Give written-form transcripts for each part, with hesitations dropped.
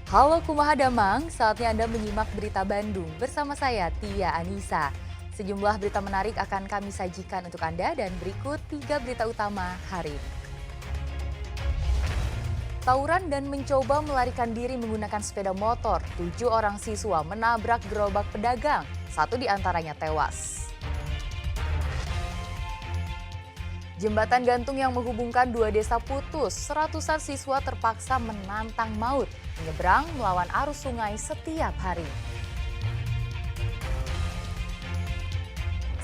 Halo Kumaha Damang, saatnya Anda menyimak berita Bandung bersama saya Tia Anissa. Sejumlah berita menarik akan kami sajikan untuk Anda dan berikut 3 berita utama hari ini. Tawuran dan mencoba melarikan diri menggunakan sepeda motor. 7 orang siswa menabrak gerobak pedagang, 1 diantaranya tewas. Jembatan gantung yang menghubungkan 2 desa putus, seratusan siswa terpaksa menantang maut, menyeberang melawan arus sungai setiap hari.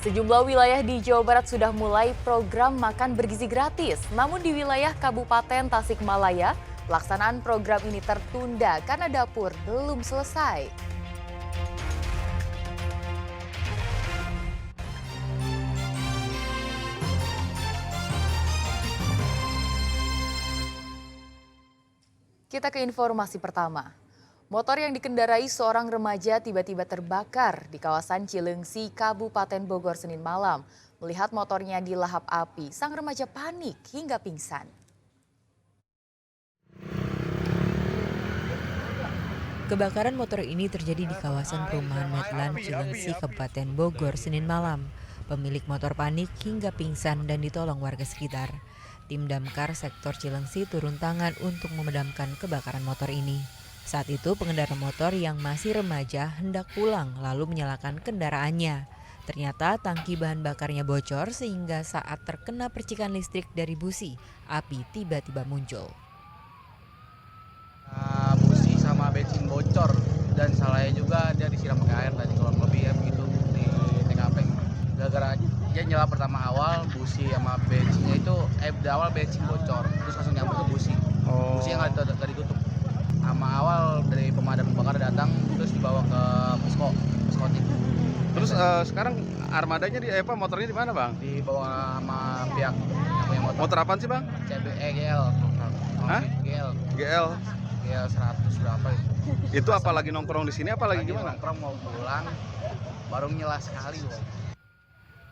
Sejumlah wilayah di Jawa Barat sudah mulai program makan bergizi gratis. Namun di wilayah Kabupaten Tasikmalaya, pelaksanaan program ini tertunda karena dapur belum selesai. Kita ke informasi pertama. Motor yang dikendarai seorang remaja tiba-tiba terbakar di kawasan Cileungsi, Kabupaten Bogor, Senin malam. Melihat motornya dilahap api, sang remaja panik hingga pingsan. Kebakaran motor ini terjadi di kawasan perumahan Medlan Cileungsi, Kabupaten Bogor, Senin malam. Pemilik motor panik hingga pingsan dan ditolong warga sekitar. Tim Damkar sektor Cileungsi turun tangan untuk memadamkan kebakaran motor ini. Saat itu pengendara motor yang masih remaja hendak pulang lalu menyalakan kendaraannya. Ternyata tangki bahan bakarnya bocor sehingga saat terkena percikan listrik dari busi, api tiba-tiba muncul. Busi sama bensin bocor dan salahnya juga dia disiram pakai air tadi kurang lebih ya begitu di TKP. Gara-gara dia nyala pertama awal busi sama bensinnya itu di awal bensin bocor terus langsung nyambung ke busi. Busi yang nggak ditutup. Sama awal dari pemadam kebakaran datang terus dibawa ke posko itu. Terus sekarang armadanya motornya di mana, Bang? Dibawa sama pihak yang punya motor. Motor apaan sih, Bang? GL. Hah? GL. GL 100 berapa itu. Itu apa lagi nongkrong di sini apa lagi gimana? Nongkrong mau pulang baru nyala sekali loh.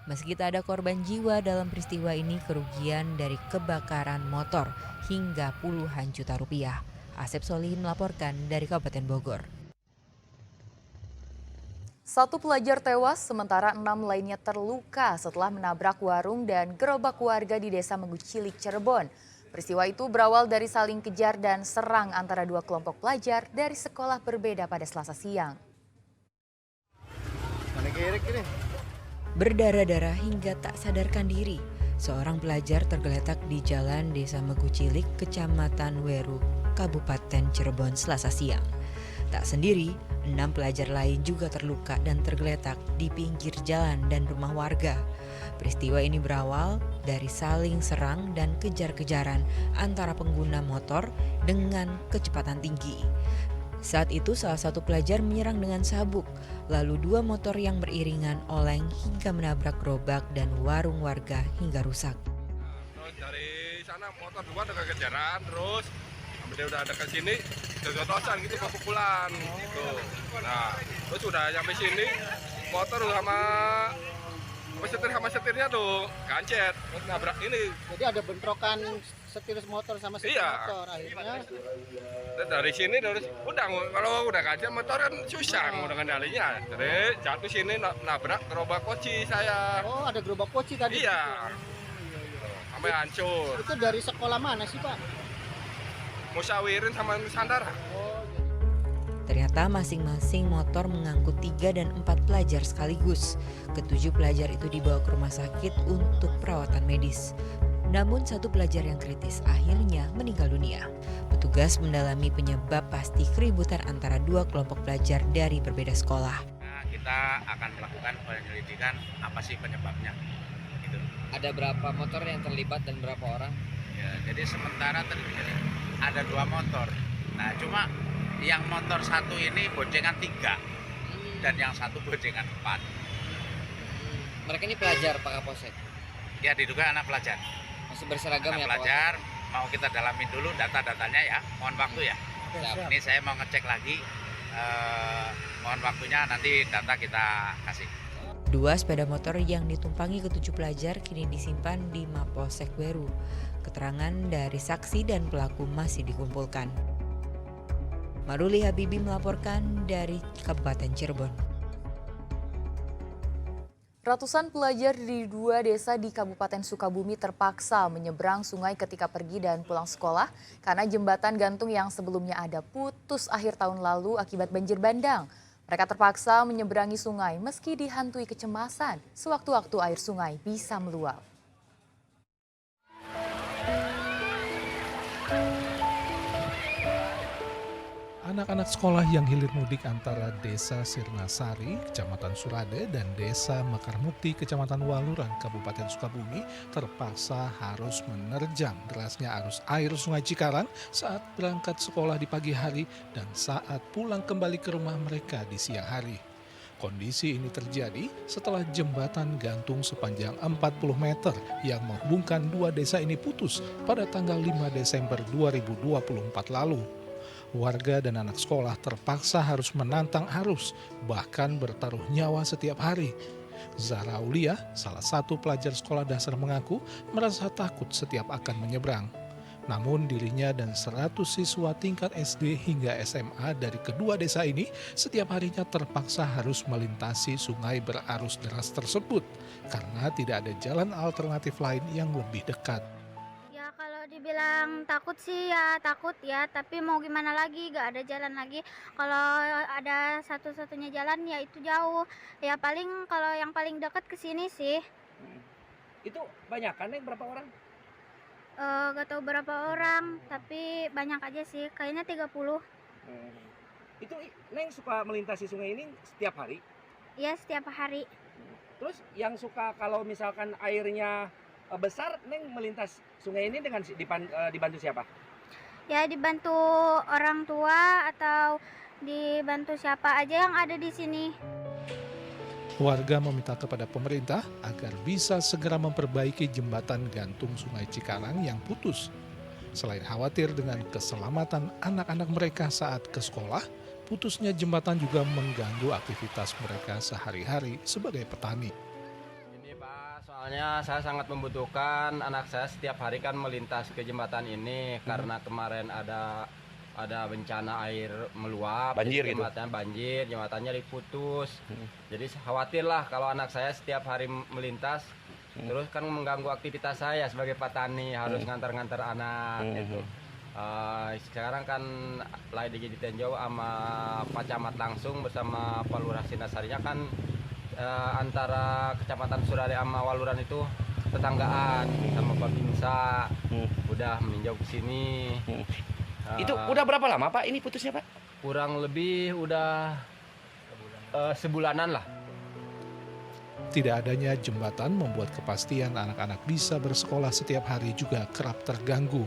Meski tak ada korban jiwa dalam peristiwa ini, kerugian dari kebakaran motor hingga puluhan juta rupiah. Asep Solihin melaporkan dari Kabupaten Bogor. 1 pelajar tewas, sementara 6 lainnya terluka setelah menabrak warung dan gerobak warga di Desa Megucilik, Cirebon. Peristiwa itu berawal dari saling kejar dan serang antara 2 kelompok pelajar dari sekolah berbeda pada Selasa siang. Berdarah-darah hingga tak sadarkan diri, seorang pelajar tergeletak di jalan Desa Megucilik, Kecamatan Weru, Kabupaten Cirebon, Selasa siang. Tak sendiri, 6 pelajar lain juga terluka dan tergeletak di pinggir jalan dan rumah warga. Peristiwa ini berawal dari saling serang dan kejar-kejaran antara pengguna motor dengan kecepatan tinggi. Saat itu salah satu pelajar menyerang dengan sabuk, lalu 2 motor yang beriringan oleng hingga menabrak gerobak dan warung warga hingga rusak. Terus dari sana motor 2 ada kejaran, terus dia udah ada ke sini, jotosan gitu pukulan gitu. Nah, terus udah sampai sini motor sama setirnya tuh gancet, terus nabrak ini. Jadi ada bentrokan setir motor sama setir motor akhirnya. Dan dari sini udah kalau udah gancet motor kan susah udah kendalinya. Jadi jatuh sini nabrak gerobak koci saya. Oh, ada gerobak koci tadi. Iya. Sampai hancur. Itu dari sekolah mana sih, Pak? Musyawirin sama Nusantara. Ternyata masing-masing motor mengangkut 3 dan 4 pelajar sekaligus. Ke-7 pelajar itu dibawa ke rumah sakit untuk perawatan medis. Namun 1 pelajar yang kritis akhirnya meninggal dunia. Petugas mendalami penyebab pasti keributan antara 2 kelompok pelajar dari berbeda sekolah. Nah, kita akan melakukan penyelidikan apa sih penyebabnya. Gitu. Ada berapa motor yang terlibat dan berapa orang? Ya, jadi sementara terjadi ada 2 motor. Nah, cuma yang motor 1 ini boncengan 3 dan yang 1 boncengan 4. Mereka ini pelajar Pak Kapolsek? Ya, diduga anak pelajar. Masih berseragam anak ya pelajar, mau kita dalamin dulu data-datanya ya. Mohon waktu ya. Ini saya mau ngecek lagi. Mohon waktunya, nanti data kita kasih. 2 sepeda motor yang ditumpangi ke-7 pelajar kini disimpan di Mapolsek Weru. Keterangan dari saksi dan pelaku masih dikumpulkan. Maruli Habibi melaporkan dari Kabupaten Cirebon. Ratusan pelajar di 2 desa di Kabupaten Sukabumi terpaksa menyeberang sungai ketika pergi dan pulang sekolah karena jembatan gantung yang sebelumnya ada putus akhir tahun lalu akibat banjir bandang. Mereka terpaksa menyeberangi sungai meski dihantui kecemasan sewaktu-waktu air sungai bisa meluap. Anak-anak sekolah yang hilir mudik antara Desa Sirnasari, Kecamatan Surade, dan Desa Mekarmukti, Kecamatan Waluran, Kabupaten Sukabumi, terpaksa harus menerjang derasnya arus air Sungai Cikarang saat berangkat sekolah di pagi hari dan saat pulang kembali ke rumah mereka di siang hari. Kondisi ini terjadi setelah jembatan gantung sepanjang 40 meter yang menghubungkan 2 desa ini putus pada tanggal 5 Desember 2024 lalu. Warga dan anak sekolah terpaksa harus menantang arus, bahkan bertaruh nyawa setiap hari. Zahra Aulia, salah satu pelajar sekolah dasar mengaku merasa takut setiap akan menyeberang. Namun dirinya dan 100 siswa tingkat SD hingga SMA dari kedua desa ini setiap harinya terpaksa harus melintasi sungai berarus deras tersebut karena tidak ada jalan alternatif lain yang lebih dekat. Kalau dibilang takut sih ya takut ya, tapi mau gimana lagi, gak ada jalan lagi. Kalau ada satu-satunya jalan ya itu jauh. Ya paling kalau yang paling dekat ke sini sih. Itu banyak kan yang berapa orang? Gak tahu berapa orang, tapi banyak aja sih. Kayaknya 30. Itu Neng suka melintasi sungai ini setiap hari? Iya, setiap hari. Terus yang suka kalau misalkan airnya besar, Neng melintas sungai ini dengan dibantu siapa? Ya dibantu orang tua atau dibantu siapa aja yang ada di sini. Warga meminta kepada pemerintah agar bisa segera memperbaiki jembatan gantung Sungai Cikarang yang putus. Selain khawatir dengan keselamatan anak-anak mereka saat ke sekolah, putusnya jembatan juga mengganggu aktivitas mereka sehari-hari sebagai petani. Soalnya saya sangat membutuhkan anak saya setiap hari kan melintas ke jembatan ini karena kemarin ada bencana air meluap, banjir gitu. Jembatannya diputus. Jadi khawatir lah kalau anak saya setiap hari melintas terus kan mengganggu aktivitas saya sebagai petani, harus ngantar-ngantar anak gitu. Sekarang kan lagi ditinjau sama Pak Camat langsung bersama Pak Lurah Sinasarinya kan antara Kecamatan Surade sama Waluran itu tetanggaan sama Pak Binsa udah meninjau ke sini. Itu udah berapa lama Pak ini putusnya Pak? Kurang lebih udah sebulanan lah. Tidak adanya jembatan membuat kepastian anak-anak bisa bersekolah setiap hari juga kerap terganggu.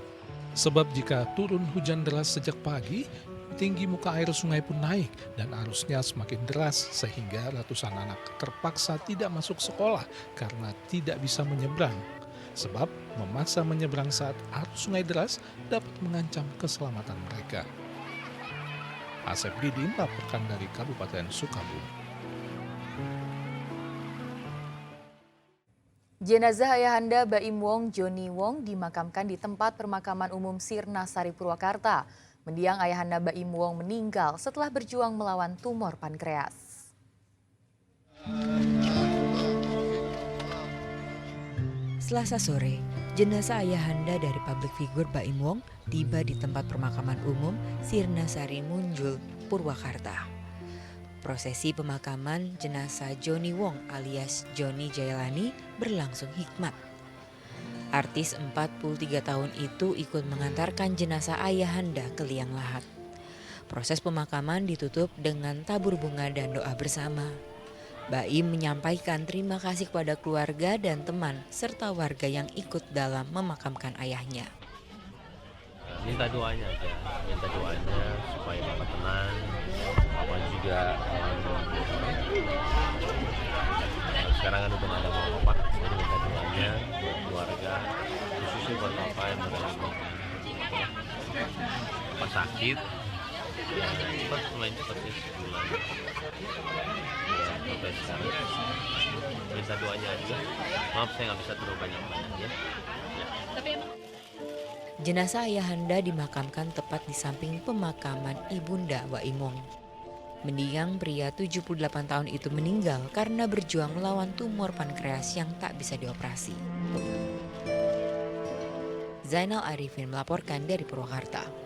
Sebab jika turun hujan deras sejak pagi, tinggi muka air sungai pun naik dan arusnya semakin deras sehingga ratusan anak terpaksa tidak masuk sekolah karena tidak bisa menyeberang. Sebab memaksa menyeberang saat arus sungai deras dapat mengancam keselamatan mereka. Asep Didi melaporkan dari Kabupaten Sukabumi. Jenazah ayahanda Baim Wong Joni Wong dimakamkan di tempat pemakaman umum Sirnasari Purwakarta. Mendiang ayahanda Baim Wong meninggal setelah berjuang melawan tumor pankreas. Selasa sore, jenazah ayahanda dari publik figur Baim Wong tiba di tempat pemakaman umum Sirnasari Munjul, Purwakarta. Prosesi pemakaman jenazah Joni Wong alias Joni Jailani berlangsung hikmat. Artis 43 tahun itu ikut mengantarkan jenazah ayahanda ke liang lahat. Proses pemakaman ditutup dengan tabur bunga dan doa bersama. Baim menyampaikan terima kasih kepada keluarga dan teman serta warga yang ikut dalam memakamkan ayahnya. Minta doanya aja, supaya Bapak tenang, Bapak juga sekarang kan udah ada Bapak, jadi minta doanya buat keluarga, khususnya buat Bapak yang mengalami Bapak sakit, ya cepat selain cepatnya sebulan, ya sampai sekarang minta doanya aja. Maaf saya nggak bisa terlalu banyak ya. Jenazah ayahanda dimakamkan tepat di samping pemakaman Ibunda Waimong. Mendiang pria 78 tahun itu meninggal karena berjuang melawan tumor pankreas yang tak bisa dioperasi. Zainal Arifin melaporkan dari Purwakarta.